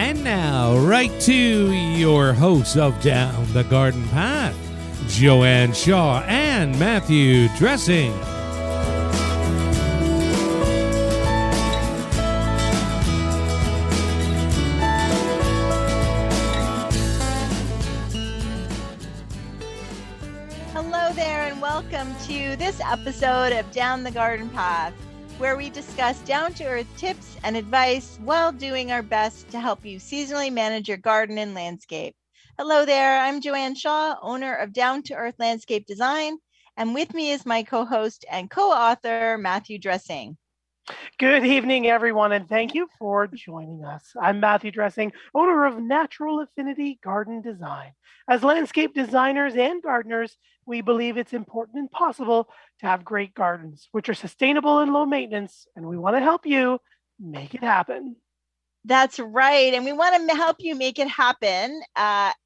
And now, right to your hosts of Down the Garden Path, Joanne Shaw and Matthew Dressing. Hello there, and welcome to this episode of Down the Garden Path, where we discuss down-to-earth tips and advice while doing our best to help you seasonally manage your garden and landscape. Hello there, I'm Joanne Shaw, owner of Down to Earth Landscape Design, and with me is my co-host and co-author, Matthew Dressing. Good evening, everyone, and thank you for joining us. I'm Matthew Dressing, owner of Natural Affinity Garden Design. As landscape designers and gardeners, we believe it's important and possible to have great gardens, which are sustainable and low maintenance, and we want to help you make it happen. That's right. And we want to help you make it happen,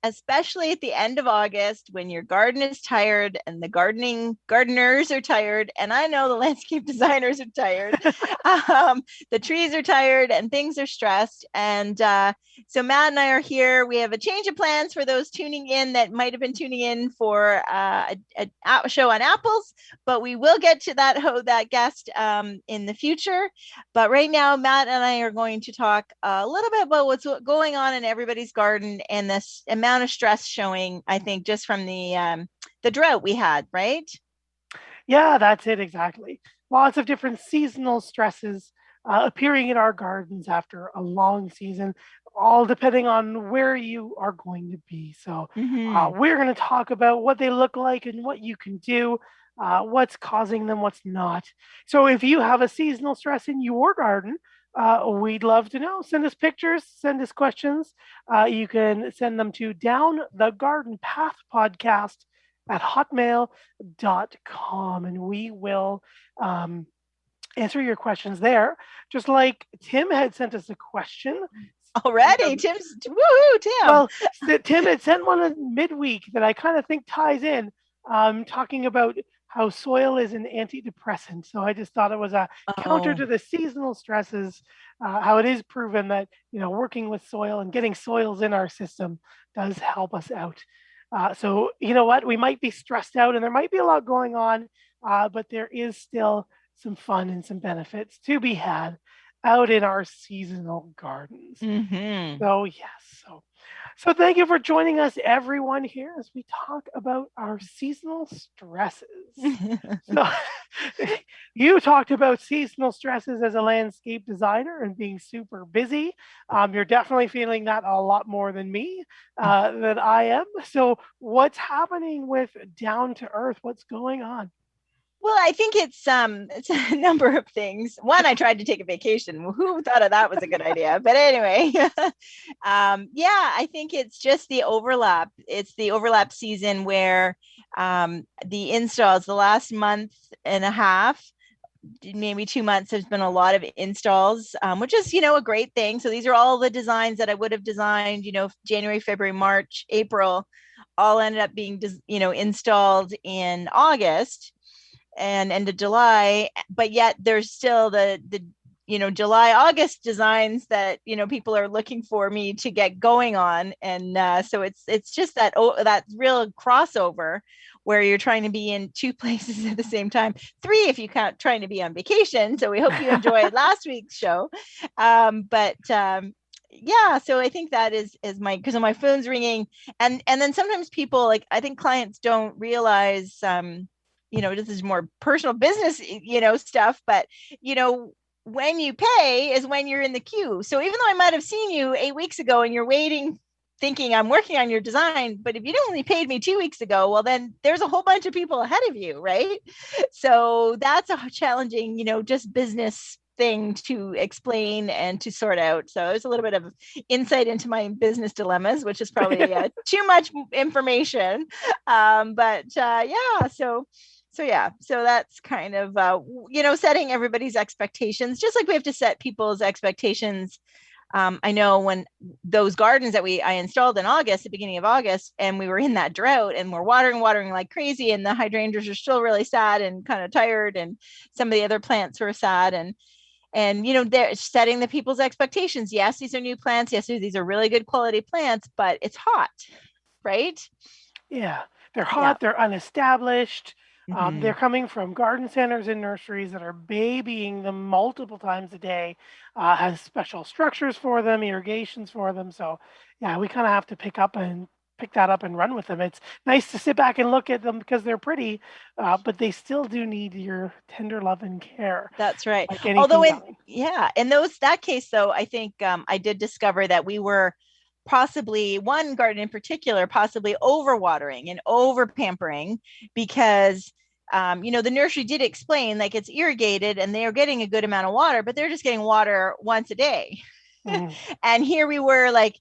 especially at the end of August when your garden is tired and the gardeners are tired. And I know the landscape designers are tired. The trees are tired and things are stressed. And so Matt and I are here. We have a change of plans for those tuning in that might have been tuning in for a show on apples, but we will get to that guest in the future. But right now, Matt and I are going to talk a little bit about what's going on in everybody's garden and this amount of stress showing, I think, just from the drought we had, right? Yeah, that's it, exactly. Lots of different seasonal stresses appearing in our gardens after a long season, all depending on where you are going to be. So we're going to talk about what they look like and what you can do, what's causing them, what's not. So if you have a seasonal stress in your garden, we'd love to know. Send us pictures, send us questions. You can send them to downthegardenpathpodcast@hotmail.com, and we will answer your questions there. Just like Tim had sent us a question. Already, Tim's woohoo, Tim. Well, Tim had sent one midweek that I kind of think ties in, talking about how soil is an antidepressant. So I just thought it was a counter to the seasonal stresses, how it is proven that, working with soil and getting soils in our system does help us out. So you know what, we might be stressed out and there might be a lot going on, but there is still some fun and some benefits to be had out in our seasonal gardens. So yes, so thank you for joining us, everyone, here as we talk about our seasonal stresses. So you talked about seasonal stresses as a landscape designer and being super busy. You're definitely feeling that a lot more than me, than I am. So what's happening with Down to Earth? What's going on? Well, I think it's a number of things. One, I tried to take a vacation. Who thought of that was a good idea? But anyway, I think it's just the overlap. It's the overlap season where the installs, the last month and a half, maybe 2 months, there's been a lot of installs, which is, a great thing. So these are all the designs that I would have designed, January, February, March, April, all ended up being, installed in August and end of July, but yet there's still the July, August designs that, people are looking for me to get going on. And so it's just that real crossover where you're trying to be in two places at the same time. 3, if you count trying to be on vacation. So we hope you enjoyed last week's show. So I think that is because my phone's ringing. And then sometimes people, I think clients don't realize, this is more personal business, stuff, but, when you pay is when you're in the queue. So even though I might have seen you 8 weeks ago and you're waiting, thinking I'm working on your design, but if you only paid me 2 weeks ago, well, then there's a whole bunch of people ahead of you, right? So that's a challenging, just business thing to explain and to sort out. So there's a little bit of insight into my business dilemmas, which is probably too much information. So that's kind of, setting everybody's expectations, just like we have to set people's expectations. I know when those gardens that I installed in August, the beginning of August, and we were in that drought and we're watering like crazy, and the hydrangeas are still really sad and kind of tired, and some of the other plants were sad. they're setting the people's expectations. Yes, these are new plants. Yes, these are really good quality plants, but it's hot, right? Yeah, they're Yeah. hot, they're unestablished. They're Mhm. coming from garden centers and nurseries that are babying them multiple times a day, has special structures for them, irrigations for them. So, yeah, we kind of have to pick that up and run with them. It's nice to sit back and look at them because they're pretty, but they still do need your tender love and care, That's right. like Although anything young. in that case though, I think I did discover that we were possibly one garden in particular, possibly overwatering and over pampering because the nursery did explain like it's irrigated and they are getting a good amount of water, but they're just getting water once a day. Mhm. And here we were like,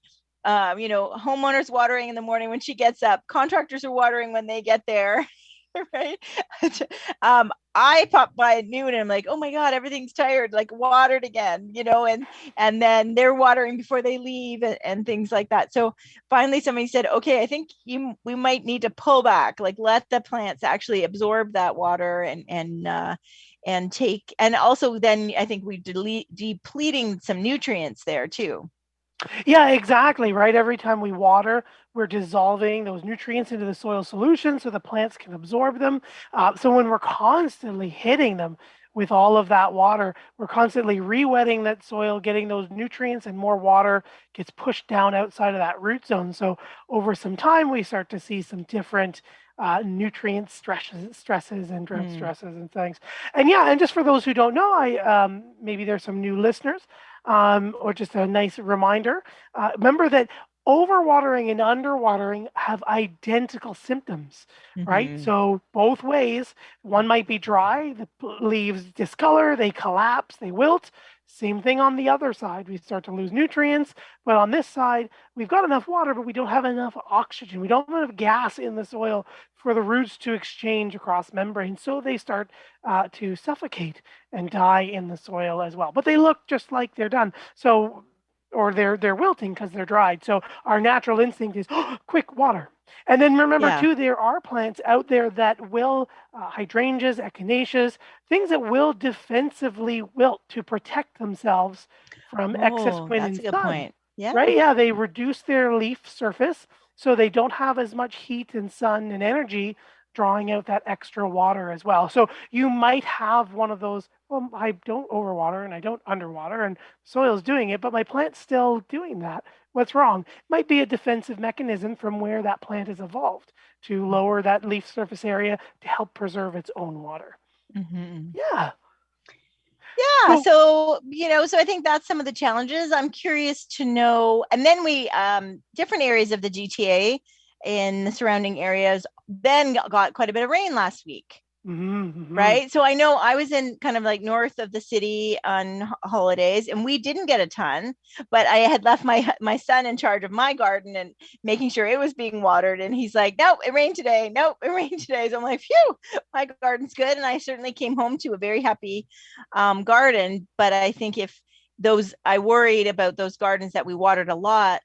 homeowners watering in the morning when she gets up, contractors are watering when they get there. Right. I popped by at noon and I'm like, oh my God, everything's tired, like watered again, and then they're watering before they leave and things like that. So finally somebody said, okay, I think we might need to pull back, like let the plants actually absorb that water and take, and also then I think we depleting some nutrients there too. Yeah, exactly, right? Every time we water, we're dissolving those nutrients into the soil solution so the plants can absorb them. So when we're constantly hitting them with all of that water, we're constantly re-wetting that soil, getting those nutrients, and more water gets pushed down outside of that root zone. So over some time, we start to see some different nutrient stresses and drought stresses and things. And yeah, and just for those who don't know, maybe there's some new listeners, or just a nice reminder. Remember that overwatering and underwatering have identical symptoms, right? Mm-hmm. So both ways, one might be dry, the leaves discolor, they collapse, they wilt. Same thing on the other side. We start to lose nutrients, but on this side, we've got enough water, but we don't have enough oxygen. We don't have enough gas in the soil for the roots to exchange across membranes. So they start to suffocate and die in the soil as well. But they look just like they're done. So, or they're wilting because they're dried. So our natural instinct is quick water. And then remember Yeah. too, there are plants out there that will hydrangeas, echinaceas, things that will defensively wilt to protect themselves from excess Oh, wind that's and a good sun. point. Yeah. Right? Yeah, they reduce their leaf surface so they don't have as much heat and sun and energy drawing out that extra water as well. So you might have one of those, well, I don't overwater and I don't underwater and soil's doing it, but my plant's still doing that. What's wrong? Might be a defensive mechanism from where that plant has evolved to lower that leaf surface area to help preserve its own water. Mm-hmm. Yeah. Yeah, So, so I think that's some of the challenges. I'm curious to know, and then we different areas of the GTA in the surrounding areas then got quite a bit of rain last week. mm-hmm. Right. So I know I was in kind of like north of the city on holidays and we didn't get a ton, but I had left my son in charge of my garden and making sure it was being watered. And he's like, nope, it rained today. Nope, it rained today. So I'm like, phew, my garden's good. And I certainly came home to a very happy garden. But I think I worried about those gardens that we watered a lot,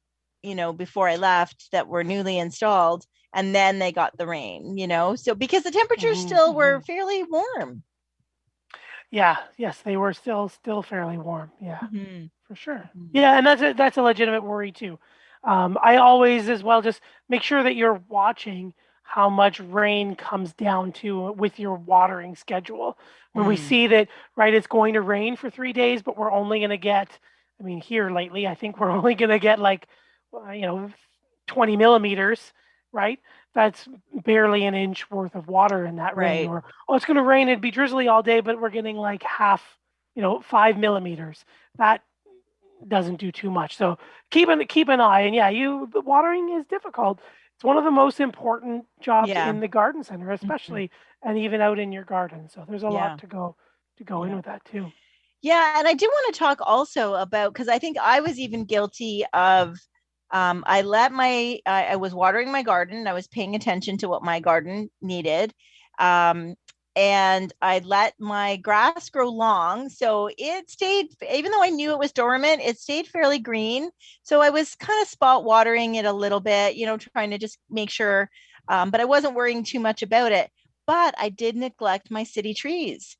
before I left that were newly installed and then they got the rain, so because the temperatures still were fairly warm. Yeah, yes, they were still fairly warm. Yeah, Mm-hmm. for sure. Mm-hmm. Yeah, and that's a legitimate worry too. I always as well just make sure that you're watching how much rain comes down to with your watering schedule. When we see that, right, it's going to rain for 3 days, but we're only going to get, I mean, here lately, I think we're only going to get like, 20 millimeters, right? That's barely an inch worth of water in that rain. Right. Or, oh, it's going to rain, it'd be drizzly all day, but we're getting like half, 5 millimeters. That doesn't do too much. So keep an eye. And yeah, the watering is difficult. It's one of the most important jobs Yeah. in the garden center, Mm-hmm. especially, and even out in your garden. So there's a Yeah. lot to go in with that too. Yeah. And I do want to talk also about, because I think I was even guilty of, I was watering my garden. I was paying attention to what my garden needed. And I let my grass grow long. So it stayed, even though I knew it was dormant, it stayed fairly green. So I was kind of spot watering it a little bit, trying to just make sure, but I wasn't worrying too much about it. But I did neglect my city trees.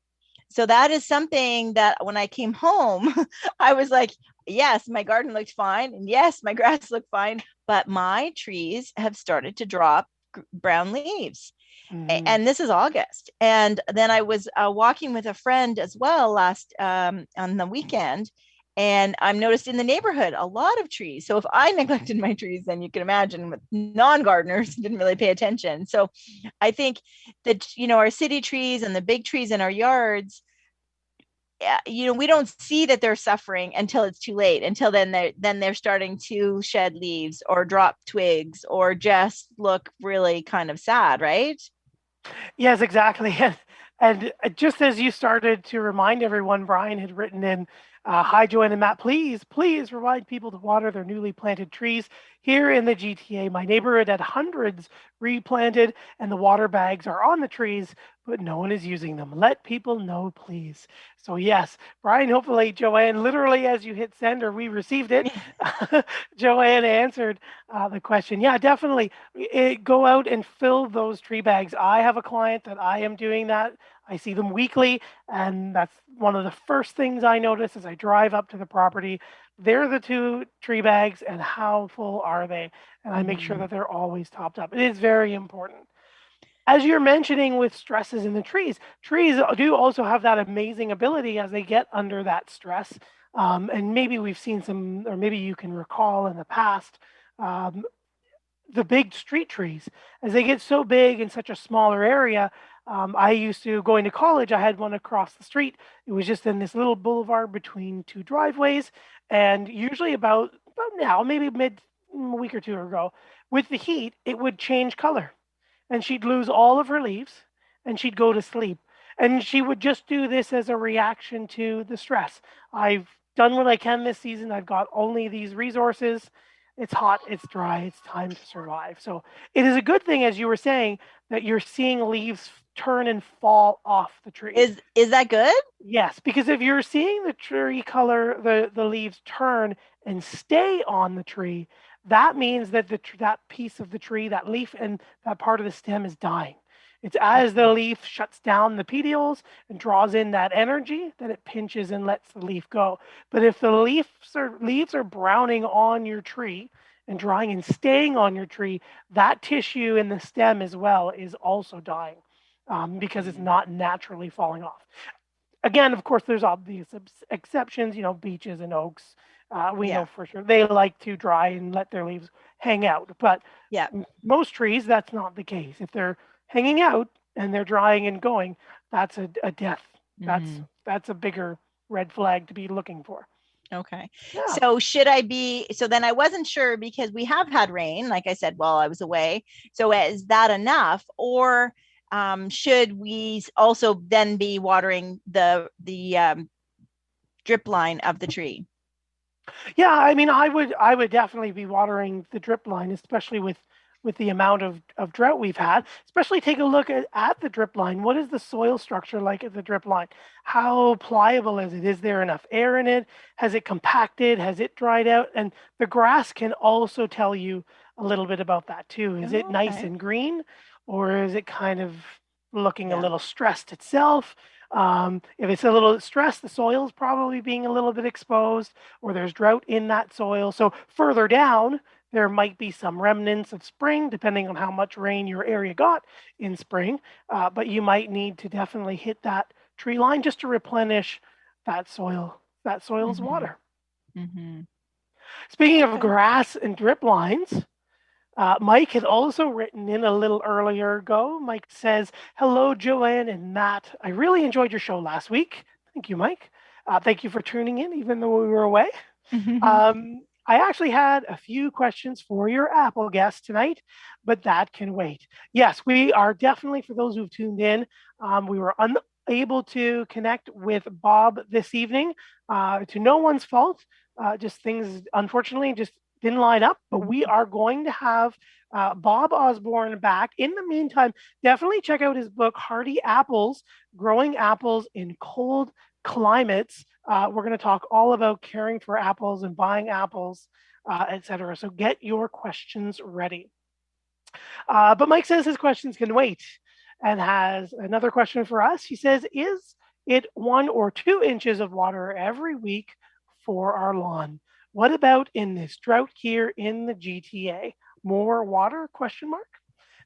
So that is something that when I came home, I was like, yes, my garden looked fine. And yes, my grass looked fine. But my trees have started to drop brown leaves. And this is August. And then I was walking with a friend as well last on the weekend. And I'm noticed in the neighborhood a lot of trees. So if I neglected my trees, then you can imagine with non-gardeners didn't really pay attention. So I think that, our city trees and the big trees in our yards, we don't see that they're suffering until it's too late, until then they're starting to shed leaves or drop twigs or just look really kind of sad, right? Yes, exactly. And just as you started to remind everyone, Brian had written in, hi, Joanne and Matt, please remind people to water their newly planted trees. Here in the GTA, my neighborhood had hundreds replanted, and the water bags are on the trees, but no one is using them. Let people know, please. So yes, Brian, hopefully, Joanne, literally as you hit send or we received it, Joanne answered the question. Yeah, definitely. Go out and fill those tree bags. I have a client that I am doing that. I see them weekly, and that's one of the first things I notice as I drive up to the property. There are the 2 tree bags, and how full are they? And I make sure that they're always topped up. It is very important. As you're mentioning with stresses in the trees do also have that amazing ability as they get under that stress. And maybe we've seen some, or maybe you can recall in the past, um, the big street trees, as they get so big in such a smaller area. I used to, going to college, I had one across the street. It was just in this little boulevard between 2 driveways. And usually about now, maybe a week or two ago, with the heat, it would change color. And she'd lose all of her leaves and she'd go to sleep. And she would just do this as a reaction to the stress. I've done what I can this season. I've got only these resources. It's hot, it's dry, it's time to survive. So it is a good thing, as you were saying, that you're seeing leaves turn and fall off the tree. Is that good? Yes, because if you're seeing the tree color, the leaves turn and stay on the tree, that means that that piece of the tree, that leaf and that part of the stem is dying. It's as the leaf shuts down the petioles and draws in that energy that it pinches and lets the leaf go. But if the leaves are browning on your tree and drying and staying on your tree, that tissue in the stem as well is also dying because it's not naturally falling off. Again, of course, there's obvious exceptions, beeches and oaks. We know for sure they like to dry and let their leaves hang out. But most trees, that's not the case. If they're hanging out and they're drying and going, that's a death. That's a bigger red flag to be looking for. Okay. Yeah. So so then I wasn't sure because we have had rain, like I said, while I was away. So is that enough? Or should we also then be watering the drip line of the tree? Yeah, I mean, I would definitely be watering the drip line, especially with the amount of drought we've had. Especially take a look at the drip line. What is the soil structure like at the drip line? How pliable is it? Is there enough air in it? Has it compacted? Has it dried out? And the grass can also tell you a little bit about that too. Is it nice and green, or is it kind of looking a little stressed itself? If it's a little stressed, the soil is probably being a little bit exposed, or there's drought in that soil. So further down, there might be some remnants of spring, depending on how much rain your area got in spring. But you might need to definitely hit that tree line just to replenish that soil's water. Speaking of grass and drip lines, Mike had also written in a little earlier ago. Mike says, hello, Joanne and Matt. I really enjoyed your show last week. Thank you, Mike. Thank you for tuning in, even though we were away. I actually had a few questions for your Apple guest tonight, but that can wait. Yes, we are definitely, for those who've tuned in, we were unable to connect with Bob this evening, to no one's fault. Just things, unfortunately, just didn't line up, but we are going to have Bob Osborne back. In the meantime, definitely check out his book, Hardy Apples, Growing Apples in Cold Climates. We're going to talk all about caring for apples and buying apples, etc. So get your questions ready. But Mike says his questions can wait and has another question for us. He says, is it 1 or 2 inches of water every week for our lawn. What about in this drought here in the GTA? More water? Question mark.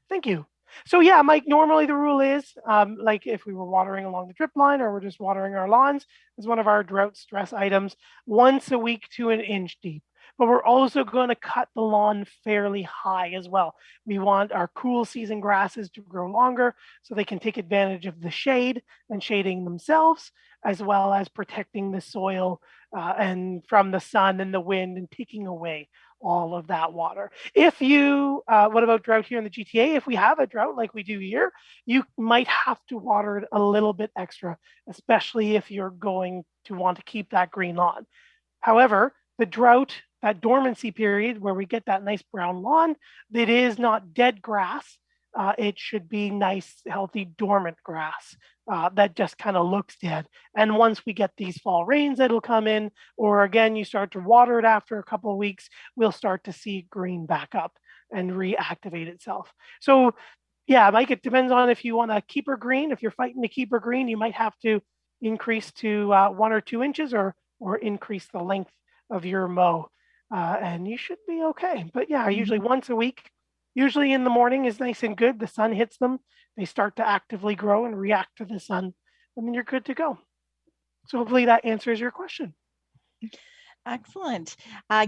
Thank you. So yeah, Mike, normally the rule is like if we were watering along the drip line or we're just watering our lawns, is one of our drought stress items, once a week to an inch deep. But we're also going to cut the lawn fairly high as well. We want our cool season grasses to grow longer so they can take advantage of the shade and shading themselves, as well as protecting the soil and from the sun and the wind and taking away all of that water. If you, what about drought here in the GTA? If we have a drought like we do here, you might have to water it a little bit extra, especially if you're going to want to keep that green lawn. However, the drought, that dormancy period where we get that nice brown lawn, that is not dead grass. It should be nice, healthy, dormant grass that just kind of looks dead. And once we get these fall rains that'll come in, or again, you start to water it after a couple of weeks, we'll start to see green back up and reactivate itself. So yeah, Mike, it depends on if you want to keep her green. If you're fighting to keep her green, you might have to increase to 1 or 2 inches or increase the length of your mow. And you should be okay. But yeah, usually once a week, usually in the morning is nice and good. The sun hits them. They start to actively grow and react to the sun. And then you're good to go. So hopefully that answers your question. Excellent.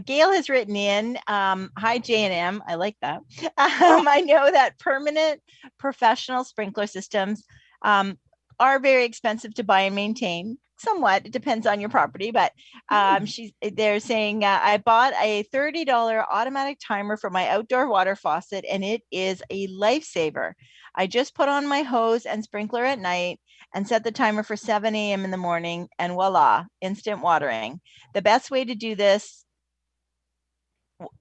Gail has written in, hi J&M, I like that. I know that permanent professional sprinkler systems are very expensive to buy and maintain. Somewhat, it depends on your property, but they're saying I bought a $30 automatic timer for my outdoor water faucet, and it is a lifesaver. I just put on my hose and sprinkler at night and set the timer for 7 a.m. in the morning, and voila, instant watering. The best way to do this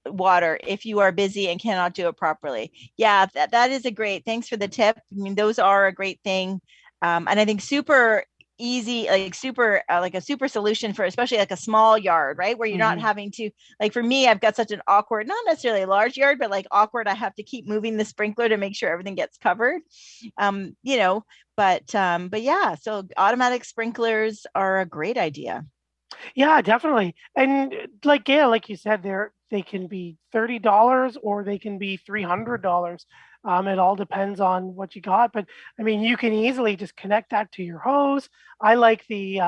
water if you are busy and cannot do it properly. Yeah, that is a great, thanks for the tip. I mean, those are a great thing. And I think super easy, like a super solution for especially like a small yard, right? Where you're not having to, like for me, I've got such an awkward, not necessarily a large yard, but like awkward. I have to keep moving the sprinkler to make sure everything gets covered. But yeah, so automatic sprinklers are a great idea. Yeah, definitely. And like Gail, like you said, they can be $30 or they can be $300. It all depends on what you got. But I mean, you can easily just connect that to your hose. I like the,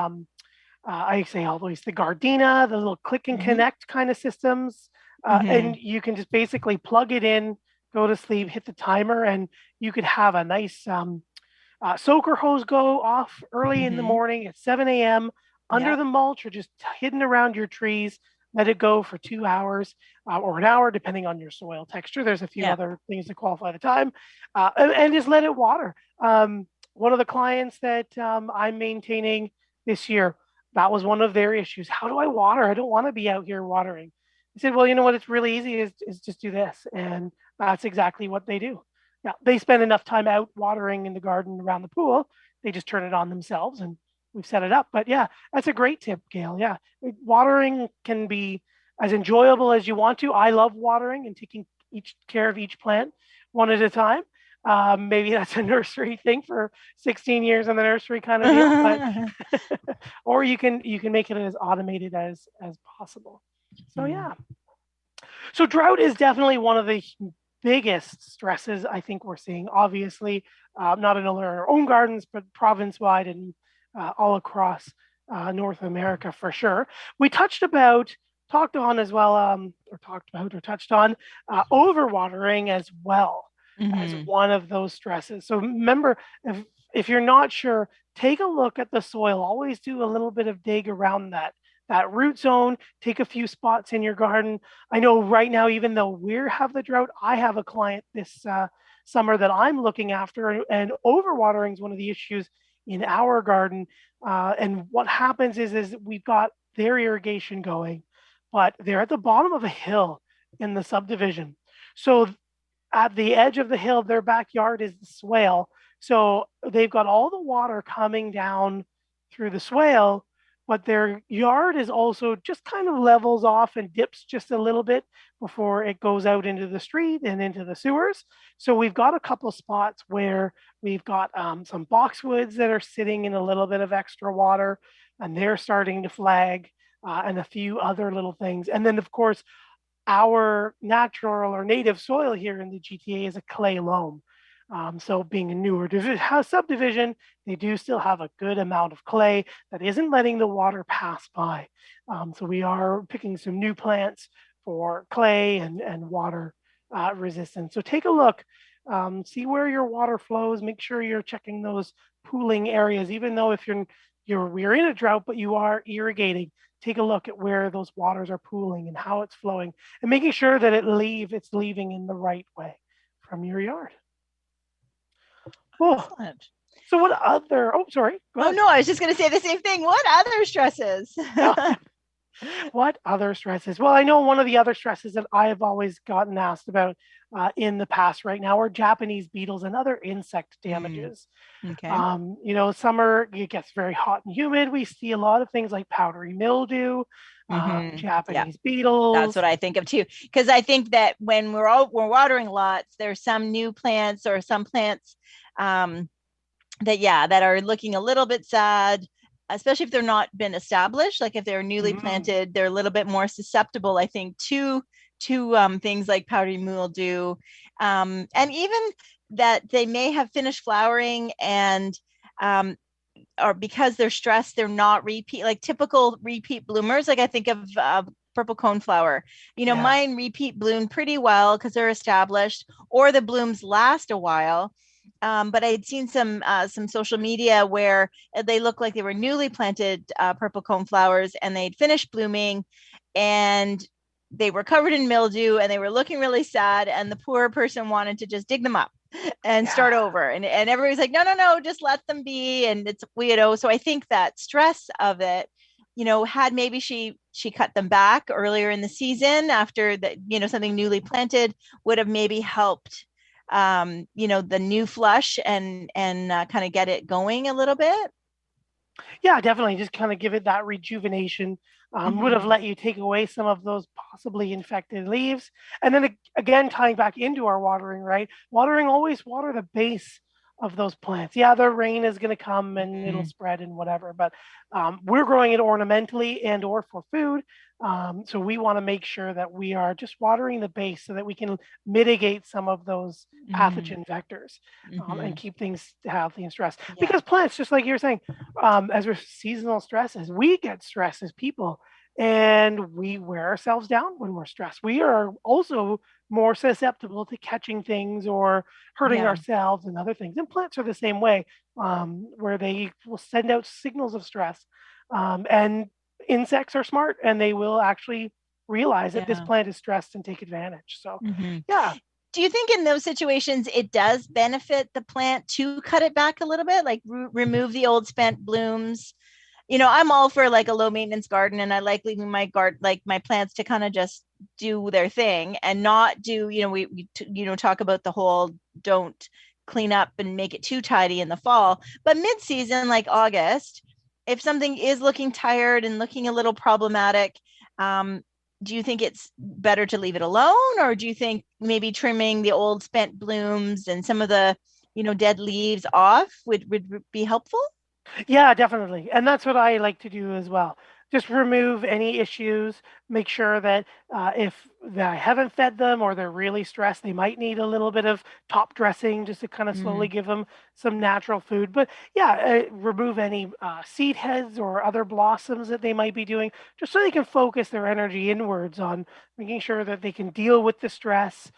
I say always the Gardena, the little click and connect kind of systems. And you can just basically plug it in, go to sleep, hit the timer, and you could have a nice soaker hose go off early in the morning at 7 a.m. under the mulch or just hidden around your trees. Let it go for 2 hours or an hour, depending on your soil texture. There's a few other things to qualify the time, and just let it water. One of the clients that I'm maintaining this year, that was one of their issues. How do I water? I don't want to be out here watering. I said, well, you know what? It's really easy is just do this. And that's exactly what they do. Yeah, they spend enough time out watering in the garden around the pool. They just turn it on themselves and we've set it up. But yeah, that's a great tip, Gail. Yeah, watering can be as enjoyable as you want to. I love watering and taking care of each plant one at a time. Maybe that's a nursery thing for 16 years in the nursery kind of deal, but or you can make it as automated as possible. So yeah. So drought is definitely one of the biggest stresses I think we're seeing. Obviously, not in our own gardens, but province-wide and all across North America for sure. We touched on overwatering as well as one of those stresses. So remember, if you're not sure, take a look at the soil. Always do a little bit of dig around that root zone. Take a few spots in your garden. I know right now, even though we have the drought, I have a client this summer that I'm looking after, and overwatering is one of the issues in our garden. And what happens is we've got their irrigation going, but they're at the bottom of a hill in the subdivision. So at the edge of the hill, their backyard is the swale. So they've got all the water coming down through the swale, but their yard is also just kind of levels off and dips just a little bit before it goes out into the street and into the sewers. So we've got a couple spots where we've got some boxwoods that are sitting in a little bit of extra water, and they're starting to flag, and a few other little things. And then, of course, our natural or native soil here in the GTA is a clay loam. So being a newer subdivision, they do still have a good amount of clay that isn't letting the water pass by. So we are picking some new plants for clay and water resistance. So take a look, see where your water flows. Make sure you're checking those pooling areas, even though if we're in a drought, but you are irrigating. Take a look at where those waters are pooling and how it's flowing, and making sure that it's leaving in the right way from your yard. Oh, Excellent. so what other? Oh, sorry. Oh no, I was just going to say the same thing. What other stresses? What other stresses? Well, I know one of the other stresses that I have always gotten asked about in the past right now are Japanese beetles and other insect damages. Okay. Summer, it gets very hot and humid. We see a lot of things like powdery mildew, Japanese beetles. That's what I think of too. Because I think that when we're watering lots, there's some new plants or some plants that are looking a little bit sad, especially if they're not been established. Like if they're newly planted, they're a little bit more susceptible, I think, to things like powdery mildew, and even that they may have finished flowering and or because they're stressed, they're not typical repeat bloomers. Like I think of purple coneflower. Mine repeat bloom pretty well because they're established, or the blooms last a while. But I had seen some social media where they looked like they were newly planted purple coneflowers, and they'd finished blooming, and they were covered in mildew, and they were looking really sad. And the poor person wanted to just dig them up and start over. And everybody's like, no, just let them be. And it's So I think that stress of it, had maybe she cut them back earlier in the season after something newly planted would have maybe helped the new flush and kind of get it going a little bit. Yeah, definitely. Just kind of give it that rejuvenation. Would have let you take away some of those possibly infected leaves. And then again, tying back into our watering, right? Always water the base of those plants. Yeah, the rain is going to come and it'll spread and whatever, but we're growing it ornamentally and or for food. So we want to make sure that we are just watering the base so that we can mitigate some of those pathogen vectors and keep things healthy and stressed. Yeah. Because plants, just like you're saying, as we're seasonal stresses, we get stressed as people and we wear ourselves down when we're stressed. We are also more susceptible to catching things or hurting ourselves and other things. And plants are the same way, where they will send out signals of stress. And insects are smart and they will actually realize that this plant is stressed and take advantage. So, Do you think in those situations it does benefit the plant to cut it back a little bit, like remove the old spent blooms? I'm all for like a low maintenance garden, and I like leaving my my plants to kind of just do their thing and not do, we talk about the whole don't clean up and make it too tidy in the fall, but mid-season, like August, if something is looking tired and looking a little problematic, do you think it's better to leave it alone, or do you think maybe trimming the old spent blooms and some of the, dead leaves off would be helpful? Yeah, definitely. And that's what I like to do as well. Just remove any issues, make sure that if I haven't fed them or they're really stressed, they might need a little bit of top dressing just to kind of slowly give them some natural food. But remove any seed heads or other blossoms that they might be doing, just so they can focus their energy inwards on making sure that they can deal with the stress,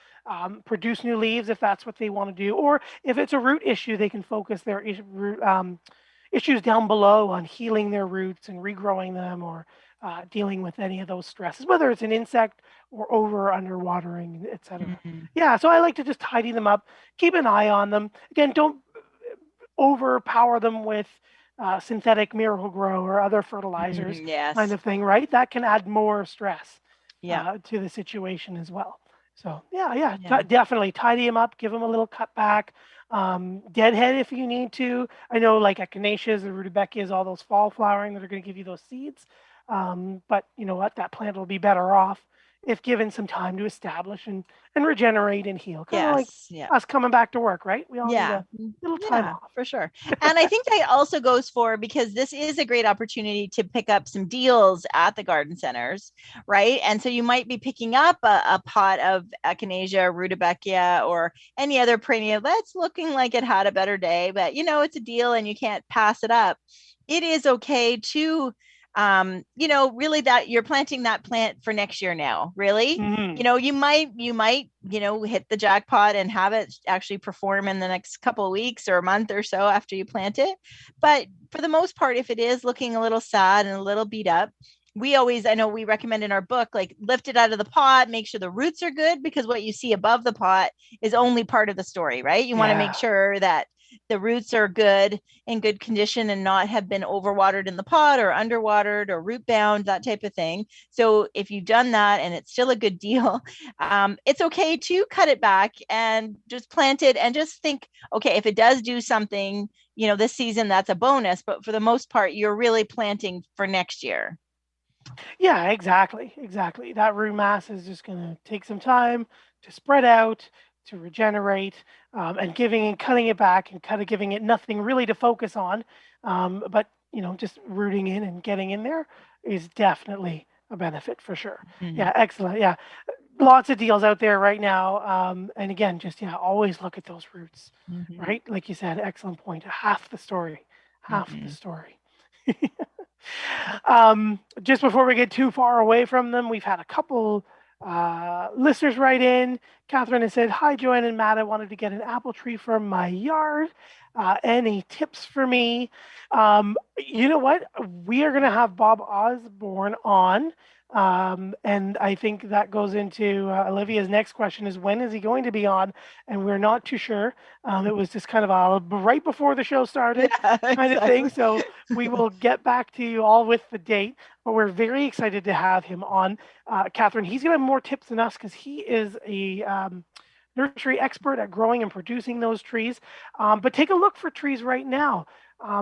produce new leaves if that's what they want to do. Or if it's a root issue, they can focus their issues down below on healing their roots and regrowing them, or dealing with any of those stresses, whether it's an insect or over or under watering, etc. Yeah, so I like to just tidy them up, keep an eye on them. Again, don't overpower them with synthetic Miracle Grow or other fertilizers, kind of thing, right? That can add more stress to the situation as well. So definitely tidy them up, give them a little cut back. Deadhead if you need to. I know like echinaceas, the rudbeckias, all those fall flowering that are going to give you those seeds. But you know what? That plant will be better off if given some time to establish and regenerate and heal. Kind of like us coming back to work, right? We all need a little time off. For sure. And I think that also goes for, because this is a great opportunity to pick up some deals at the garden centers, right? And so you might be picking up a pot of echinacea, rudbeckia, or any other perennial that's looking like it had a better day, but you know, it's a deal and you can't pass it up. It is okay to really that you're planting that plant for next year now, really. You know, you might, hit the jackpot and have it actually perform in the next couple of weeks or a month or so after you plant it. But for the most part, if it is looking a little sad and a little beat up, I know we recommend in our book, like lift it out of the pot, make sure the roots are good, because what you see above the pot is only part of the story, right? You want to make sure that the roots are good, in good condition, and not have been overwatered in the pot or underwatered or root bound, that type of thing. So if you've done that and it's still a good deal, it's okay to cut it back and just plant it and just think, okay, if it does do something, this season, that's a bonus. But for the most part, you're really planting for next year. Yeah, exactly. That root mass is just going to take some time to spread out, to regenerate, and cutting it back and kind of giving it nothing really to focus on. But just rooting in and getting in there is definitely a benefit for sure. Yeah, excellent. Yeah, lots of deals out there right now. And again, just always look at those roots, right? Like you said, excellent point. Half the story. Just before we get too far away from them, we've had a couple listeners write in. Catherine has said, "Hi, Joanne and Matt. I wanted to get an apple tree for my yard. Any tips for me?" You know what? We are going to have Bob Osborne on. And I think that goes into Olivia's next question is, when is he going to be on? And we're not too sure. It was just kind of right before the show started kind of thing. So we will get back to you all with the date, but we're very excited to have him on. Catherine, he's going to have more tips than us because he is a nursery expert at growing and producing those trees. But take a look for trees right now.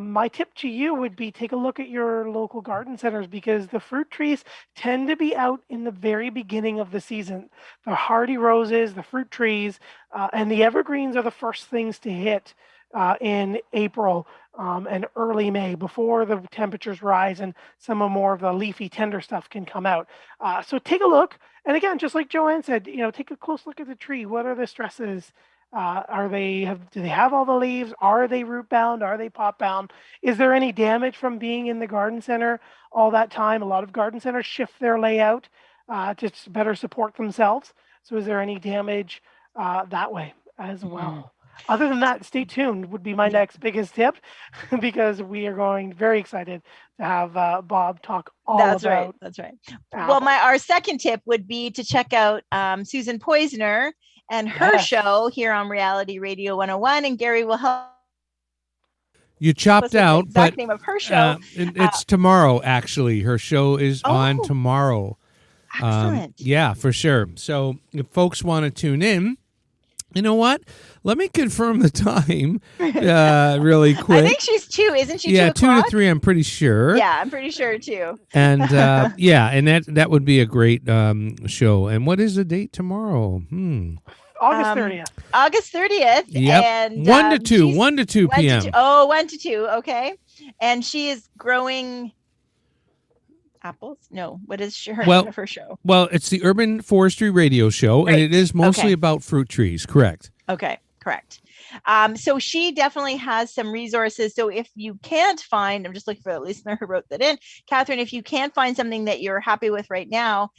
My tip to you would be take a look at your local garden centers, because the fruit trees tend to be out in the very beginning of the season. The hardy roses, the fruit trees, and the evergreens are the first things to hit in April and early May, before the temperatures rise and some more of the leafy tender stuff can come out. So take a look. And again, just like Joanne said, take a close look at the tree. What are the stresses? Do they have all the leaves? Are they root bound? Are they pot bound? Is there any damage from being in the garden center all that time? A lot of garden centers shift their layout to better support themselves. So is there any damage that way as well? Other than that, stay tuned would be my next biggest tip, because we are going very excited to have Bob talk all about. That's right. Well, our second tip would be to check out Susan Poizner and her show here on Reality Radio 101, and Gary will help. You chopped out, the exact name of her show. It's tomorrow, actually. Her show is on tomorrow. Excellent. Yeah, for sure. So if folks want to tune in, you know what? Let me confirm the time really quick. I think she's 2, isn't she? Yeah, 2 to 3, I'm pretty sure. Yeah, I'm pretty sure too. And and that would be a great show. And what is the date tomorrow? August 30th. August 30th. Yep. And 1 to 2 p.m. 1 to 2. Okay. And she is growing apples? No. What is the name of her show? Well, it's the Urban Forestry Radio Show, and it is mostly about fruit trees. Correct. Okay. Correct. So she definitely has some resources. So if you can't find, I'm just looking for the listener who wrote that in, Catherine, if you can't find something that you're happy with right now,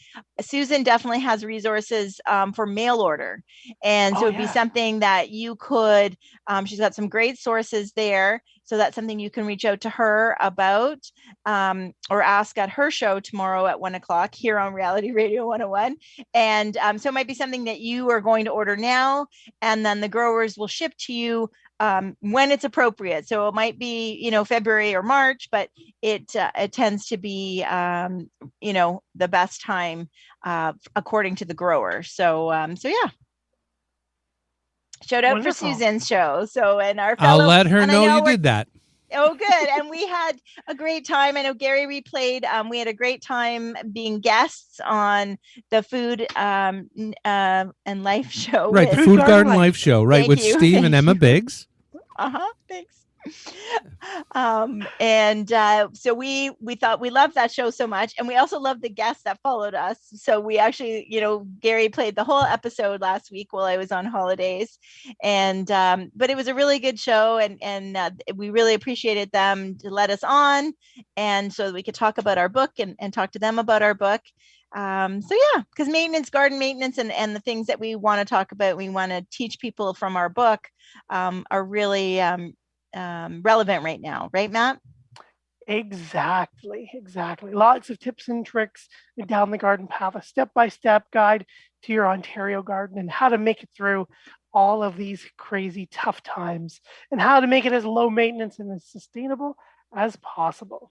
Susan definitely has resources for mail order. And so it'd be something that you could, she's got some great sources there. So that's something you can reach out to her about or ask at her show tomorrow at 1:00 here on Reality Radio 101. And so it might be something that you are going to order now, and then the growers will ship to you when it's appropriate. So it might be, February or March, but it tends to be, the best time according to the grower. So yeah. Shout out Wonderful. for Suzanne's show. So, and our I'll fellow, let her and know you did that. Oh, good. And we had a great time. I know Gary replayed. We had a great time being guests on the Food and Life show. Right, the Food Garden Life show, right, Thank with you. Steve and Emma Biggs. Thanks. So we thought we loved that show so much, and we also loved the guests that followed us. So we actually, Gary played the whole episode last week while I was on holidays, and but it was a really good show, and we really appreciated them to let us on, and so we could talk about our book and talk to them about our book. So yeah, because garden maintenance and the things that we want to talk about, we want to teach people from our book are really relevant right now, right, Matt? Exactly. Lots of tips and tricks down the garden path, a step-by-step guide to your Ontario garden and how to make it through all of these crazy tough times and how to make it as low maintenance and as sustainable as possible.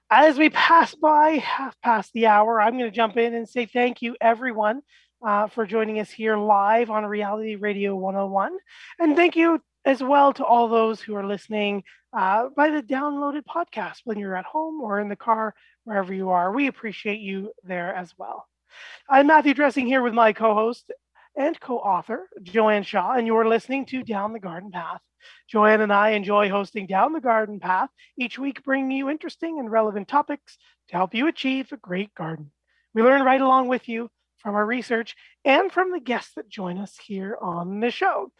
As we pass by half past the hour, I'm going to jump in and say thank you, everyone, for joining us here live on Reality Radio 101. And thank you as well to all those who are listening by the downloaded podcast when you're at home or in the car, wherever you are. We appreciate you there as well. I'm Matthew Dressing here with my co-host and co-author, Joanne Shaw, and you're listening to Down the Garden Path. Joanne and I enjoy hosting Down the Garden Path, each week bringing you interesting and relevant topics to help you achieve a great garden. We learn right along with you from our research and from the guests that join us here on the show.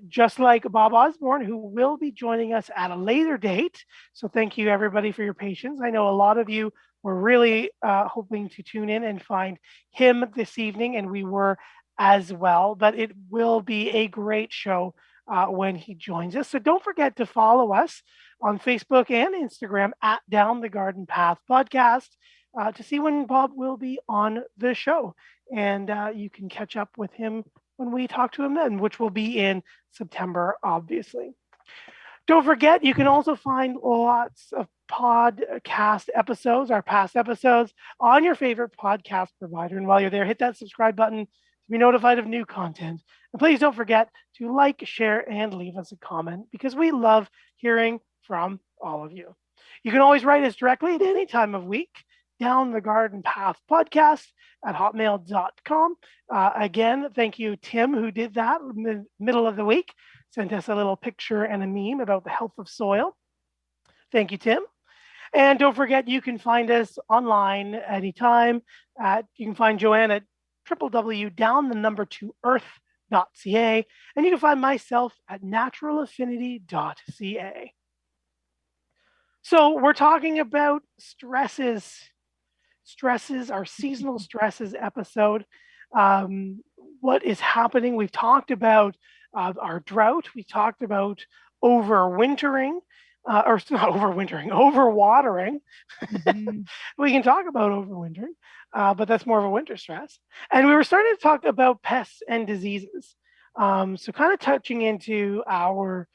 Just like Bob Osborne, who will be joining us at a later date. So thank you, everybody, for your patience. I know a lot of you were really hoping to tune in and find him this evening, and we were as well. But it will be a great show when he joins us. So don't forget to follow us on Facebook and Instagram at Down the Garden Path Podcast to see when Bob will be on the show. And you can catch up with him when we talk to him then, which will be in September, obviously. Don't forget, you can also find lots of podcast episodes, our past episodes, on your favorite podcast provider. And while you're there, hit that subscribe button to be notified of new content. And please don't forget to like, share, and leave us a comment because we love hearing from all of you. You can always write us directly at any time of week. Down the Garden Path Podcast at hotmail.com. Again, thank you, Tim, who did that middle of the week, sent us a little picture and a meme about the health of soil. Thank you, Tim. And don't forget, you can find us online anytime. You can find Joanne at www.down2earth.ca, and you can find myself at naturalaffinity.ca. So we're talking about stresses, our seasonal stresses episode. What is happening? We've talked about our drought. We talked about overwintering, overwatering. Mm-hmm. We can talk about overwintering, but that's more of a winter stress. And we were starting to talk about pests and diseases. So kind of touching into our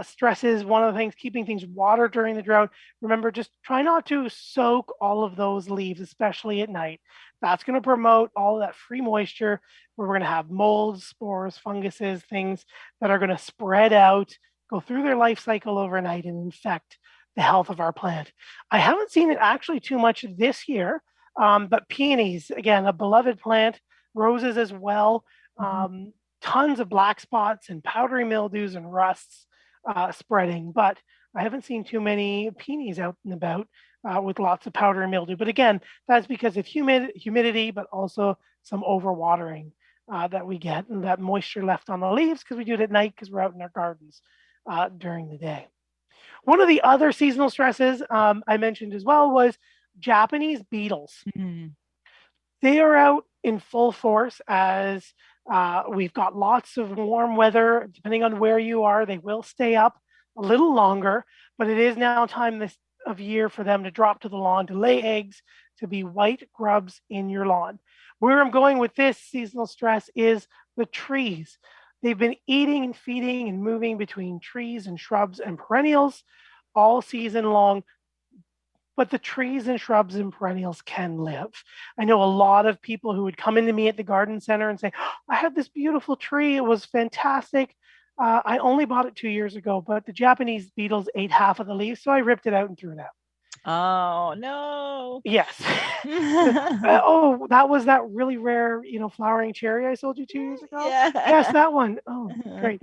stresses. One of the things, keeping things watered during the drought. Remember, just try not to soak all of those leaves, especially at night. That's going to promote all of that free moisture where we're going to have molds, spores, funguses, things that are going to spread out, go through their life cycle overnight and infect the health of our plant. I haven't seen it actually too much this year, but peonies, again, a beloved plant, roses as well, tons of black spots and powdery mildews and rusts spreading, but I haven't seen too many peonies out and about with lots of powdery mildew. But again, that's because of humidity, but also some overwatering that we get and that moisture left on the leaves because we do it at night because we're out in our gardens during the day. One of the other seasonal stresses I mentioned as well was Japanese beetles. Mm-hmm. They are out in full force as we've got lots of warm weather. Depending on where you are, they will stay up a little longer, but it is now time this of year for them to drop to the lawn, to lay eggs, to be white grubs in your lawn. Where I'm going with this seasonal stress is the trees. They've been eating and feeding and moving between trees and shrubs and perennials all season long, but the trees and shrubs and perennials can live. I know a lot of people who would come into me at the garden center and say, "Oh, I had this beautiful tree. It was fantastic. I only bought it 2 years ago, but the Japanese beetles ate half of the leaves, so I ripped it out and threw it out." Oh, no. Yes. Oh, that was that really rare, flowering cherry I sold you 2 years ago? Yeah. Yes, that one. Oh, great.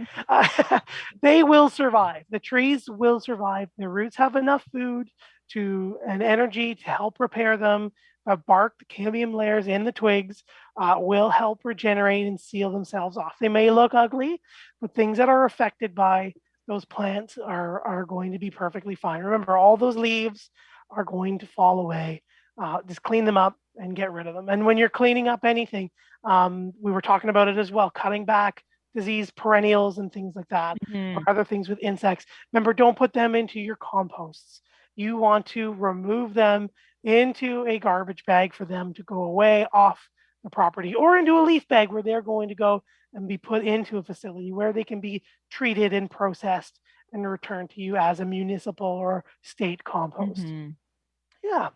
They will survive. The trees will survive. Their roots have enough food and energy to help repair them. The bark, the cambium layers in the twigs will help regenerate and seal themselves off. They may look ugly, but things that are affected by those plants are going to be perfectly fine. Remember, all those leaves are going to fall away. Just clean them up and get rid of them. And when you're cleaning up anything, we were talking about it as well, cutting back diseased perennials and things like that, or other things with insects. Remember, don't put them into your composts. You want to remove them into a garbage bag for them to go away off the property, or into a leaf bag where they're going to go and be put into a facility where they can be treated and processed and returned to you as a municipal or state compost. Yeah.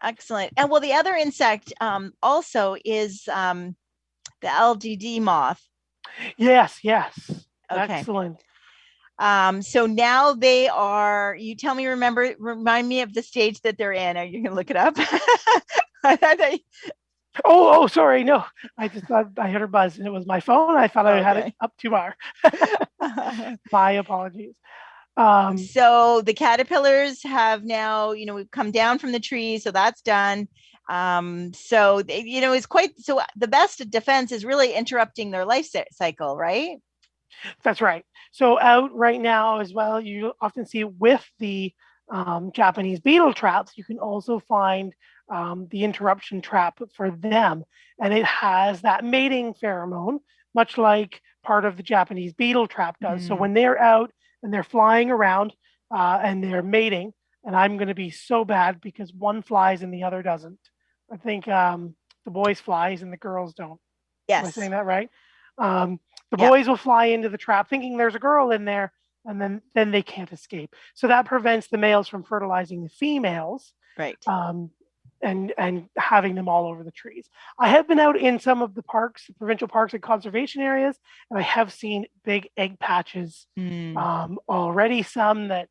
Excellent. And well, the other insect also is the LDD moth. Yes. Okay. Excellent. So now they are, you tell me, remind me of the stage that they're in. Are you going to look it up? Oh, sorry. No, I just thought I heard a buzz and it was my phone. I thought I had it up too far. My apologies. So the caterpillars have now, we've come down from the tree, so that's done. So, it's so the best defense is really interrupting their life cycle, right? That's right. So out right now as well, you often see with the Japanese beetle traps, you can also find the interruption trap for them. And it has that mating pheromone, much like part of the Japanese beetle trap does. So when they're out and they're flying around and they're mating, and I'm going to be so bad because one flies and the other doesn't. I think the boys flies and the girls don't. Yes. Am I saying that right? The boys will fly into the trap thinking there's a girl in there, and then they can't escape. So that prevents the males from fertilizing the females. Right. And having them all over the trees. I have been out in some of the parks, provincial parks and conservation areas, and I have seen big egg patches already, some that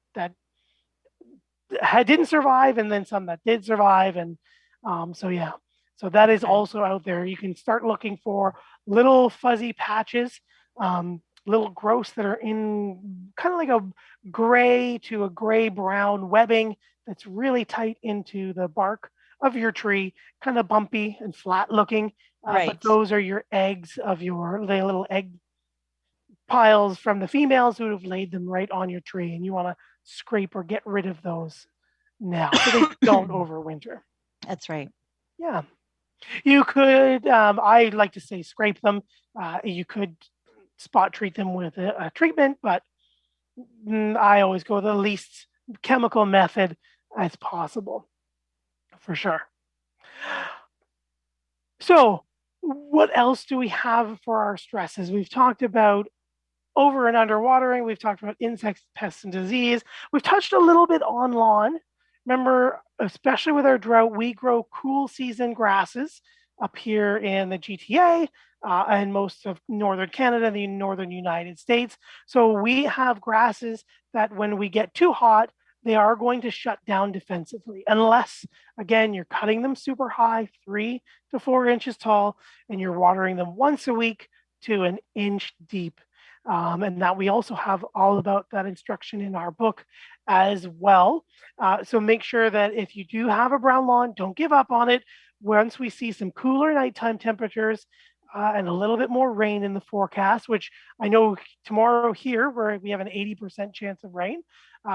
didn't survive, and then some that did survive. And so that is also out there. You can start looking for little fuzzy patches, little growths that are in kind of like a gray to a gray-brown webbing that's really tight into the bark of your tree, kind of bumpy and flat looking. But those are your eggs of the little egg piles from the females who have laid them right on your tree. And you want to scrape or get rid of those now so they don't overwinter. That's right. Yeah. You could, I like to say scrape them. You could spot treat them with a treatment, but I always go the least chemical method as possible. For sure. So what else do we have for our stresses? We've talked about over and under watering. We've talked about insects, pests, and disease. We've touched a little bit on lawn. Remember, especially with our drought, we grow cool season grasses up here in the GTA and most of northern Canada, the northern United States. So we have grasses that when we get too hot, they are going to shut down defensively, unless, again, you're cutting them super high, 3 to 4 inches tall, and you're watering them once a week to an inch deep. And that we also have all about that instruction in our book as well. So make sure that if you do have a brown lawn, don't give up on it. Once we see some cooler nighttime temperatures and a little bit more rain in the forecast, which I know tomorrow here, where we have an 80% chance of rain,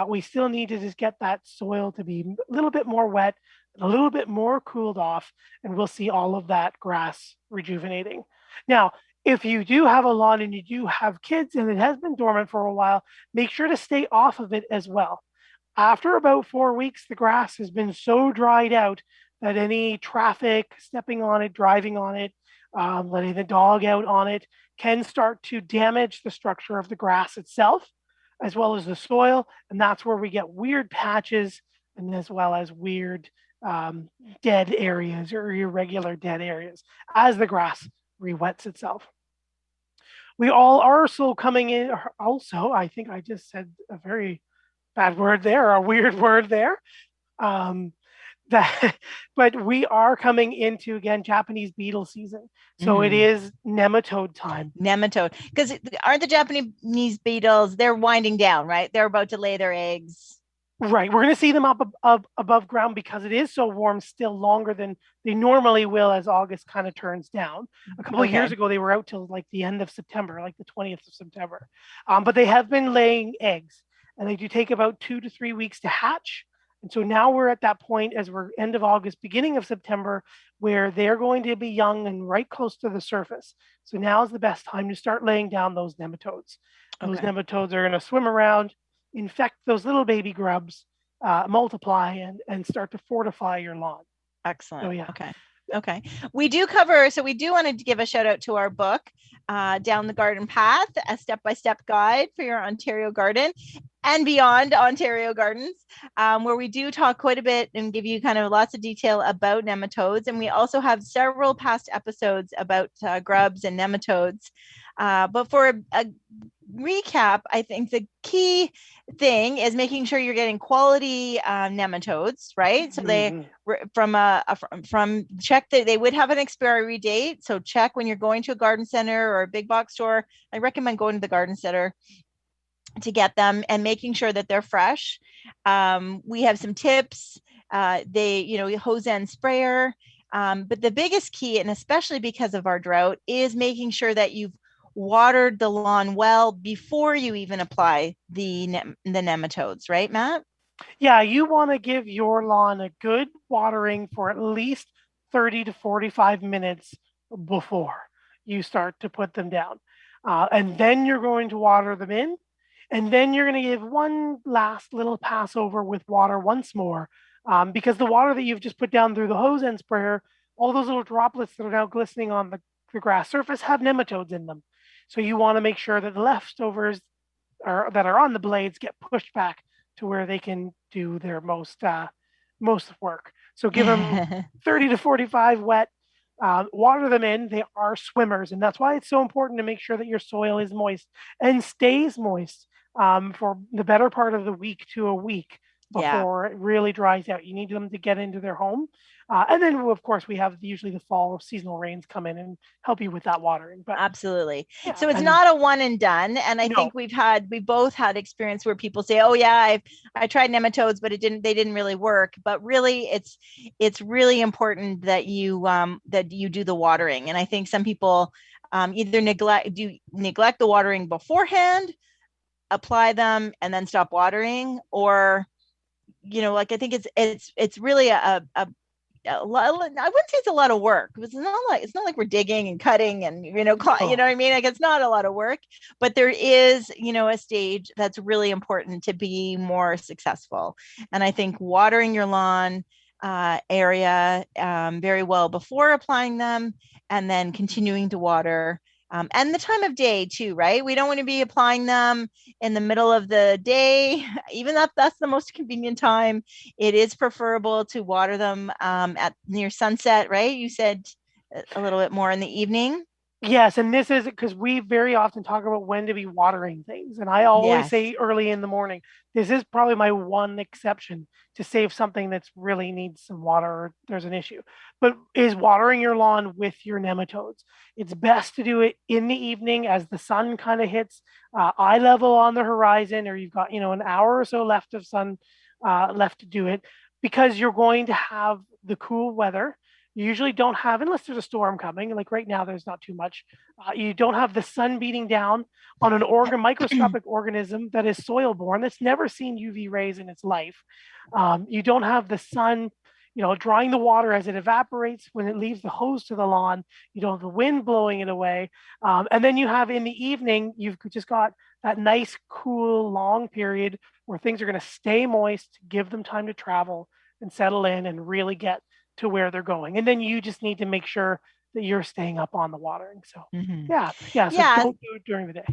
we still need to just get that soil to be a little bit more wet, a little bit more cooled off, and we'll see all of that grass rejuvenating. Now, if you do have a lawn and you do have kids and it has been dormant for a while, make sure to stay off of it as well. After about 4 weeks, the grass has been so dried out that any traffic stepping on it, driving on it, letting the dog out on it can start to damage the structure of the grass itself, as well as the soil. And that's where we get weird patches and as well as weird dead areas or irregular dead areas as the grass re-wets itself. We all are also coming in. Also, I think I just said a very bad word there, a weird word there. That, but we are coming into, again, Japanese beetle season. So it is nematode time. Nematode. Because aren't the Japanese beetles, they're winding down, right? They're about to lay their eggs. Right. We're going to see them up above ground because it is so warm still longer than they normally will as August kind of turns down. A couple of years ago, they were out till like the end of September, like the 20th of September. But they have been laying eggs, and they do take about 2 to 3 weeks to hatch. And so now we're at that point as we're end of August, beginning of September, where they're going to be young and right close to the surface. So now is the best time to start laying down those nematodes. Those nematodes are going to swim around, infect those little baby grubs, multiply, and start to fortify your lawn. Excellent. So, yeah. Okay. We do cover, so we do want to give a shout out to our book, Down the Garden Path, a step-by-step guide for your Ontario garden and beyond Ontario gardens, where we do talk quite a bit and give you kind of lots of detail about nematodes. And we also have several past episodes about grubs and nematodes. But for a recap, I think the key thing is making sure you're getting quality nematodes, right? So they from check that they would have an expiry date. So check when you're going to a garden center or a big box store. I recommend going to the garden center to get them and making sure that they're fresh. We have some tips. Hose end sprayer. But the biggest key, and especially because of our drought, is making sure that you've watered the lawn well before you even apply the nematodes, right, Matt? Yeah, you want to give your lawn a good watering for at least 30 to 45 minutes before you start to put them down. And then you're going to water them in. And then you're going to give one last little pass over with water once more, because the water that you've just put down through the hose end sprayer, all those little droplets that are now glistening on the grass surface have nematodes in them. So you want to make sure that the leftovers that are on the blades get pushed back to where they can do their most work. So give them 30 to 45 wet, water them in. They are swimmers, and that's why it's so important to make sure that your soil is moist and stays moist for the better part of the week to a week before it really dries out. You need them to get into their home. And then, of course, we have usually the fall seasonal rains come in and help you with that watering. But absolutely. Yeah, so it's not a one and done. And I think we both had experience where people say, oh yeah, I tried nematodes, but they didn't really work. But really it's really important that you do the watering. And I think some people either neglect the watering beforehand, apply them and then stop watering, or I think it's really I wouldn't say it's a lot of work. It's not like we're digging and cutting and you know what I mean. Like, it's not a lot of work, but there is a stage that's really important to be more successful. And I think watering your lawn area very well before applying them, and then continuing to water. And the time of day too, right? We don't want to be applying them in the middle of the day, even if that's the most convenient time. It is preferable to water them at near sunset, right? You said a little bit more in the evening. Yes, and this is because we very often talk about when to be watering things. And I always say early in the morning. This is probably my one exception to save something that's really needs some water or there's an issue. But is watering your lawn with your nematodes. It's best to do it in the evening as the sun kind of hits eye level on the horizon, or you've got an hour or so left of sun left to do it, because you're going to have the cool weather. You usually don't have, unless there's a storm coming, like right now, there's not too much. You don't have the sun beating down on an microscopic organism that is soil borne, that's never seen UV rays in its life. You don't have the sun, drying the water as it evaporates when it leaves the hose to the lawn. You don't have the wind blowing it away. And then you have in the evening, you've just got that nice, cool, long period where things are going to stay moist, give them time to travel and settle in and really get to where they're going. And then you just need to make sure that you're staying up on the watering. So Mhm. so don't do it during the day.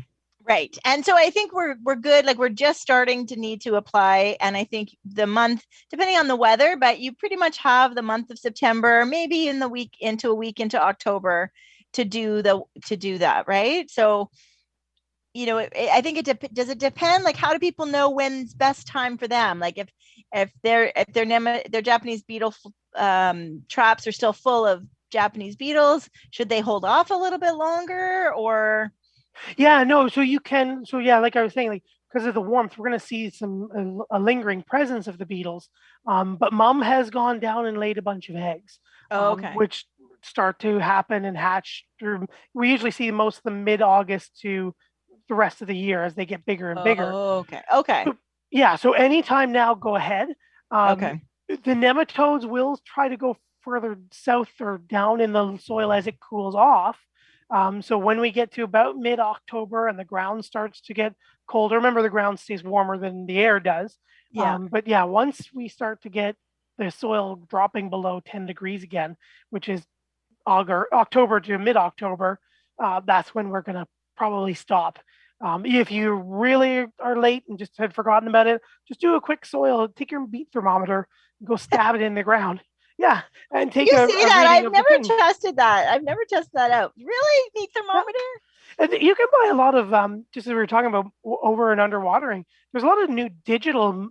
Right. And so I think we're good. Like we're just starting to need to apply. And I think the month, depending on the weather, but you pretty much have the month of September, maybe a week into October to do that. Right. So, I think does it depend? Like, how do people know when's best time for them? Like if their Japanese beetle traps are still full of Japanese beetles, should they hold off a little bit longer or? Yeah, no. So you can. So yeah, like I was saying, like because of the warmth, we're going to see a lingering presence of the beetles. But mom has gone down and laid a bunch of eggs, which start to happen and hatch through. We usually see most of them mid-August to the rest of the year as they get bigger and bigger. Okay. So anytime now, go ahead. The nematodes will try to go further south or down in the soil as it cools off. So when we get to about mid-October and the ground starts to get colder, remember the ground stays warmer than the air does. But once we start to get the soil dropping below 10 degrees again, which is October to mid-October, that's when we're going to probably stop. If you really are late and just had forgotten about it, just do a quick take your beat thermometer, and go stab it in the ground. Yeah, and take a reading. I've never tested that. I've never tested that out. Really? Beat thermometer? And you can buy a lot of, just as we were talking about over and under watering, there's a lot of new digital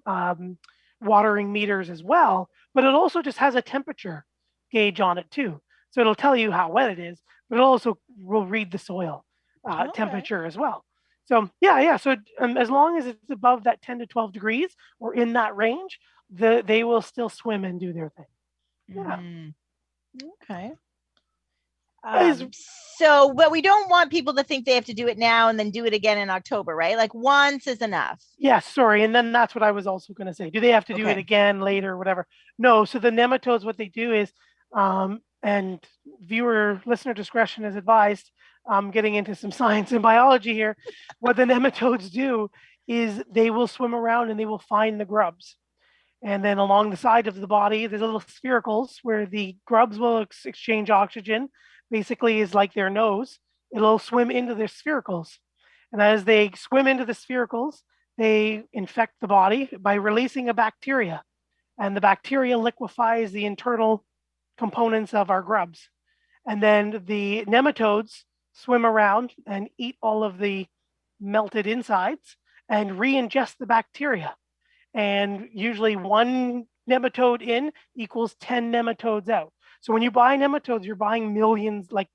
watering meters as well, but it also just has a temperature gauge on it too. So it'll tell you how wet it is, but it also will read the soil temperature as well. So so as long as it's above that 10 to 12 degrees or in that range, they will still swim and do their thing. Yeah. Okay. But we don't want people to think they have to do it now and then do it again in October, right? Like once is enough. Yeah, sorry. And then that's what I was also going to say. Do they have to do it again later or whatever? No. So the nematodes, what they do is, and listener discretion is advised. I'm getting into some science and biology here. What the nematodes do is they will swim around and they will find the grubs. And then along the side of the body, there's little sphericles where the grubs will exchange oxygen. Basically, is like their nose. It'll swim into their sphericals. And as they swim into the sphericals, they infect the body by releasing a bacteria. And the bacteria liquefies the internal components of our grubs. And then the nematodes swim around and eat all of the melted insides and re-ingest the bacteria. And usually one nematode in equals 10 nematodes out. So when you buy nematodes, you're buying millions, like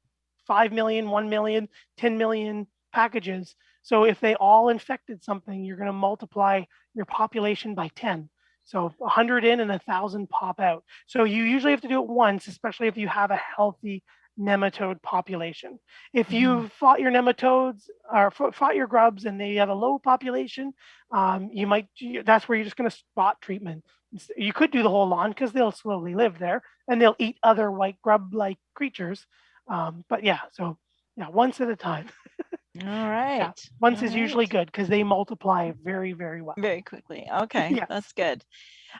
5 million, 1 million, 10 million packages. So if they all infected something, you're going to multiply your population by 10. So 100 in and 1,000 pop out. So you usually have to do it once, especially if you have a healthy nematode population. If you fought your nematodes or fought your grubs and they have a low population, that's where you're just going to spot treatment. You could do the whole lawn because they'll slowly live there and they'll eat other white grub-like creatures. Once at a time. All right. Once is usually good because they multiply very, very well. Very quickly. Okay. That's good.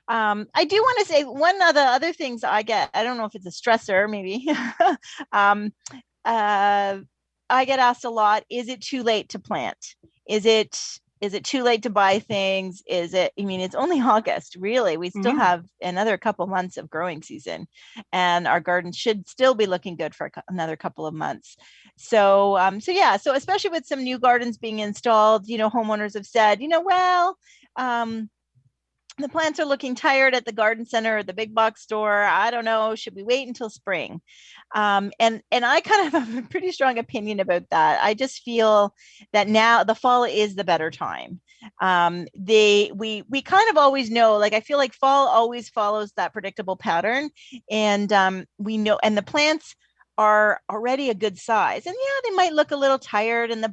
I do want to say one of the other things I get, I don't know if it's a stressor, maybe. I get asked a lot, is it too late to plant? Is it too late to buy things? It's only August, really. We still have another couple months of growing season and our garden should still be looking good for another couple of months. So especially with some new gardens being installed, homeowners have said, the plants are looking tired at the garden center or the big box store. I don't know. Should we wait until spring? And I kind of have a pretty strong opinion about that. I just feel that now the fall is the better time. We kind of always know, like, I feel like fall always follows that predictable pattern. And we know, and the plants are already a good size. And they might look a little tired and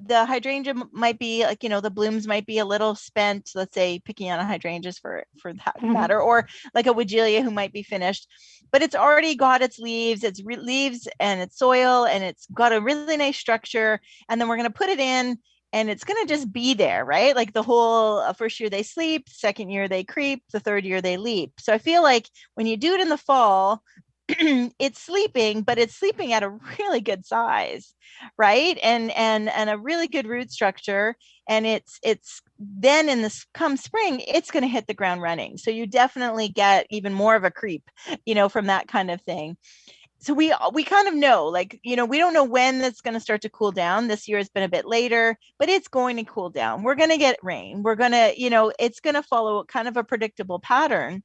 the hydrangea might be like, the blooms might be a little spent, let's say picking on a hydrangeas for that matter, or like a Weigela who might be finished, but it's already got its leaves, leaves and its soil, and it's got a really nice structure. And then we're going to put it in and it's going to just be there, right? Like the whole first year they sleep, second year they creep, the third year they leap. So I feel like when you do it in the fall, it's sleeping, but it's sleeping at a really good size, right? And a really good root structure. And it's then in this come spring, it's going to hit the ground running. So you definitely get even more of a creep, from that kind of thing. So we kind of know, like, we don't know when that's going to start to cool down. This year has been a bit later, but it's going to cool down. We're going to get rain. We're going to, it's going to follow kind of a predictable pattern.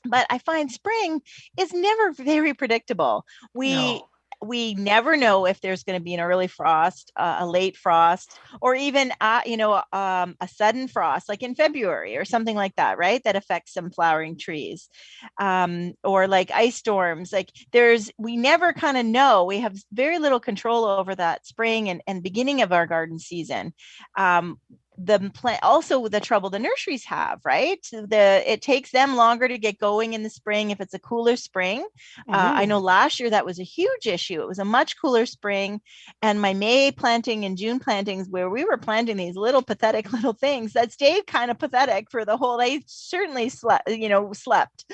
But I find spring is never very predictable. No. We never know if there's going to be an early frost, a late frost, or even a sudden frost, like in February or something like that, right? That affects some flowering trees, or like ice storms. Like we never kind of know. We have very little control over that spring and beginning of our garden season. The plant, also the trouble the nurseries have, right? It takes them longer to get going in the spring if it's a cooler spring. I know last year that was a huge issue. It was a much cooler spring, and my May planting and June plantings, where we were planting these little pathetic little things that stayed kind of pathetic for the whole. They certainly slept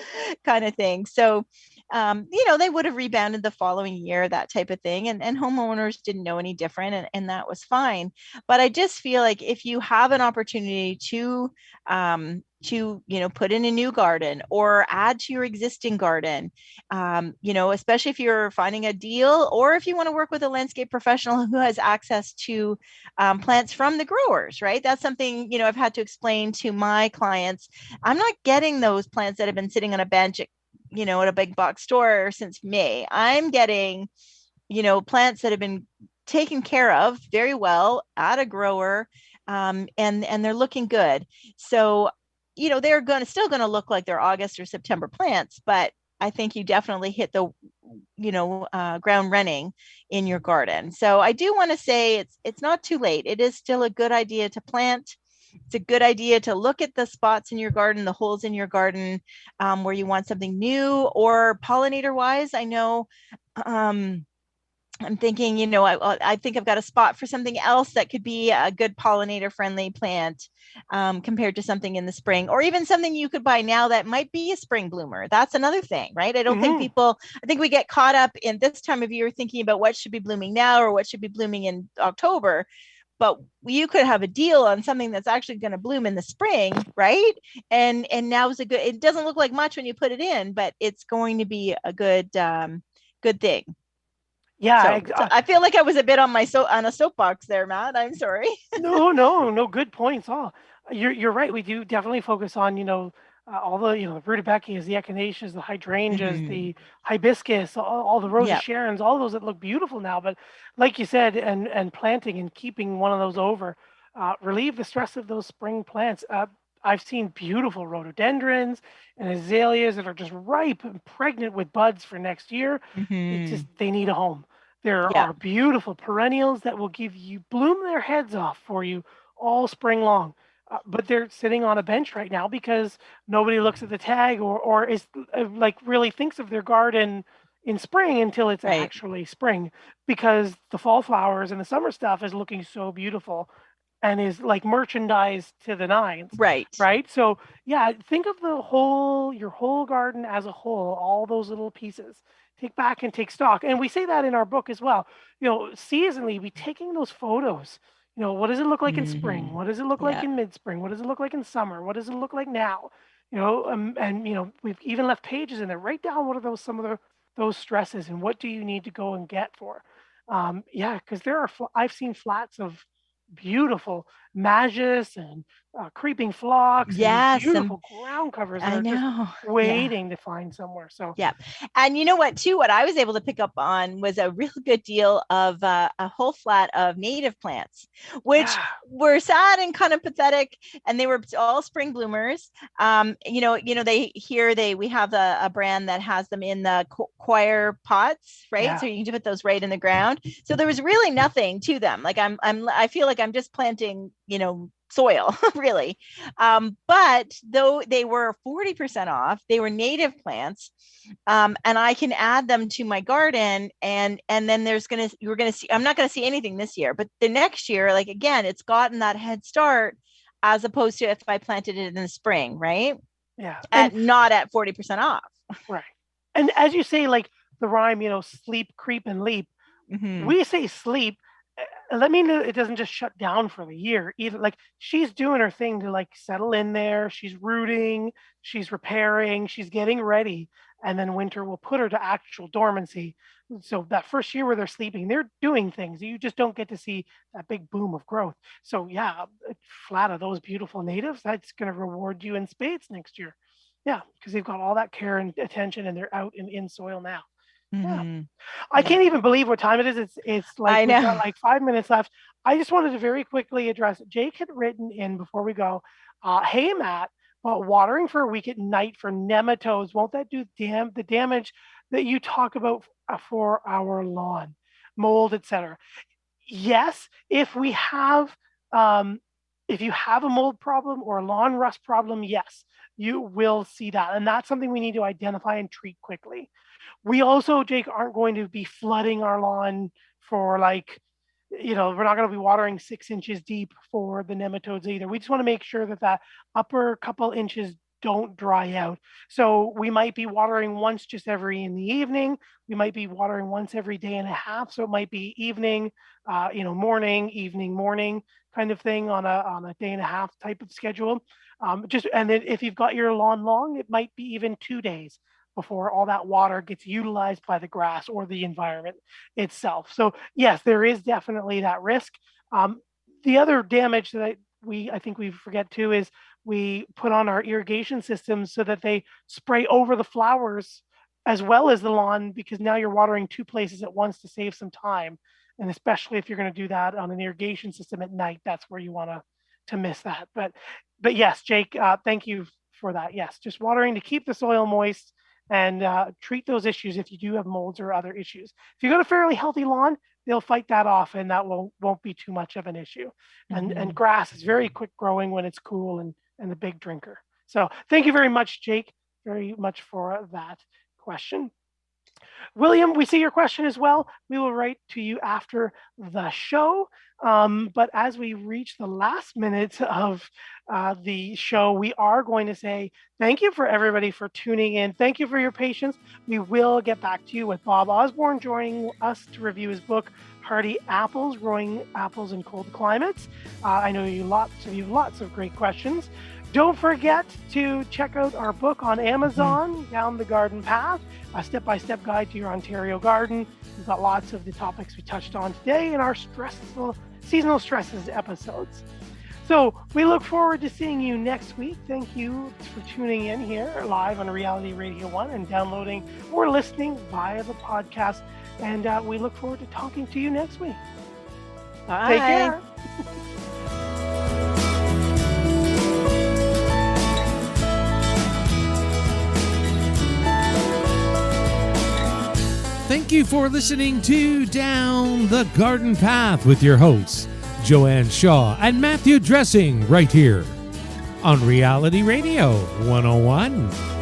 kind of thing. So they would have rebounded the following year, that type of thing. And homeowners didn't know any different, and that was fine. But I just feel like if you have an opportunity to put in a new garden or add to your existing garden, especially if you're finding a deal, or if you want to work with a landscape professional who has access to plants from the growers, right? That's something, I've had to explain to my clients. I'm not getting those plants that have been sitting on a bench at a big box store since May. I'm getting, plants that have been taken care of very well at a grower, and they're looking good. So, they're still going to look like they're August or September plants, but I think you definitely hit the, ground running in your garden. So I do want to say it's not too late. It is still a good idea to plant. It's a good idea to look at the spots in your garden, the holes in your garden, where you want something new, or pollinator wise. I know, I'm thinking, I think I've got a spot for something else that could be a good pollinator friendly plant, compared to something in the spring, or even something you could buy now that might be a spring bloomer. That's another thing, right? I think we get caught up in this time of year thinking about what should be blooming now or what should be blooming in October. But you could have a deal on something that's actually going to bloom in the spring, right? And now is it doesn't look like much when you put it in, but it's going to be a good thing. Yeah, so I feel like I was a bit on a soapbox there, Matt. I'm sorry. No, good points. All you're right. We do definitely focus on all the the rudbeckias, the echinaceas, the hydrangeas, the hibiscus, all the rosy Sharons, all those that look beautiful now. But like you said, and planting and keeping one of those over, relieve the stress of those spring plants. I've seen beautiful rhododendrons and azaleas that are just ripe and pregnant with buds for next year. They need a home. There are beautiful perennials that will bloom their heads off for you all spring long. But they're sitting on a bench right now because nobody looks at the tag or is like really thinks of their garden in spring until it's actually spring, because the fall flowers and the summer stuff is looking so beautiful and is like merchandise to the nines. Right. So think of your whole garden as a whole, all those little pieces. Take back and take stock. And we say that in our book as well. Seasonally, be taking those photos. What does it look like in spring? What does it look like in mid-spring? What does it look like in summer? What does it look like now? We've even left pages in there. Write down what are some of those stresses and what do you need to go and get for. Because I've seen flats of beautiful magus and creeping phlox, and beautiful ground covers that are just waiting to find somewhere. So and you know what too, what I was able to pick up on was a real good deal of a whole flat of native plants, which were sad and kind of pathetic, and they were all spring bloomers. We have a brand that has them in the choir pots, right? So you can put those right in the ground. So there was really nothing to them. Like I feel like I'm just planting, soil really. But though they were 40% off, they were native plants. And I can add them to my garden, and then you're going to see, I'm not going to see anything this year, but the next year, like, again, it's gotten that head start as opposed to if I planted it in the spring, right? Yeah. And not at 40% off. Right. And as you say, like the rhyme, sleep, creep, and leap. Mhm. We say sleep. Let me know it doesn't just shut down for the year. Even like she's doing her thing to like settle in there. She's rooting, she's repairing, she's getting ready, and then winter will put her to actual dormancy. So that first year where they're sleeping, they're doing things. You just don't get to see that big boom of growth. So yeah, flatter those beautiful natives. That's going to reward you in spades next year. Yeah, because they've got all that care and attention, and they're out and in soil now. Yeah. Mhm. I Yeah. can't even believe what time it is. It's I like we've got know. like 5 minutes left. I just wanted to very quickly address. Jake had written in before we go. Hey Matt, but watering for a week at night for nematodes, won't that do the damage that you talk about for our lawn, mold, etc.? Yes, if you have a mold problem or a lawn rust problem, yes, you will see that, and that's something we need to identify and treat quickly. We also, Jake, aren't going to be flooding our lawn for like, we're not going to be watering 6 inches deep for the nematodes either. We just want to make sure that that upper couple inches don't dry out. So we might be watering once just every in the evening. We might be watering once every day and a half. So it might be evening, morning, evening, morning kind of thing on a day and a half type of schedule. And then if you've got your lawn long, it might be even 2 days before all that water gets utilized by the grass or the environment itself. So yes, there is definitely that risk. The other damage that I think we forget too is we put on our irrigation systems so that they spray over the flowers as well as the lawn, because now you're watering two places at once to save some time. And especially if you're going to do that on an irrigation system at night, that's where you want to miss that. But yes, Jake, thank you for that. Yes, just watering to keep the soil moist and treat those issues if you do have molds or other issues. If you've got a fairly healthy lawn, they'll fight that off, and that won't be too much of an issue. And grass is very quick growing when it's cool and a big drinker. So thank you very much, Jake, very much for that question. William, we see your question as well. We will write to you after the show. But as we reach the last minute of the show, we are going to say thank you for everybody for tuning in. Thank you for your patience. We will get back to you with Bob Osborne joining us to review his book, Hardy Apples, Growing Apples in Cold Climates. I know you have lots of great questions. Don't forget to check out our book on Amazon, Down the Garden Path, a step-by-step guide to your Ontario garden. We've got lots of the topics we touched on today in our seasonal stresses episodes. So we look forward to seeing you next week. Thank you for tuning in here live on Reality Radio 1 and downloading or listening via the podcast. And we look forward to talking to you next week. Bye. Take care. Thank you for listening to Down the Garden Path with your hosts, Joanne Shaw and Matthew Dressing, right here on Reality Radio 101.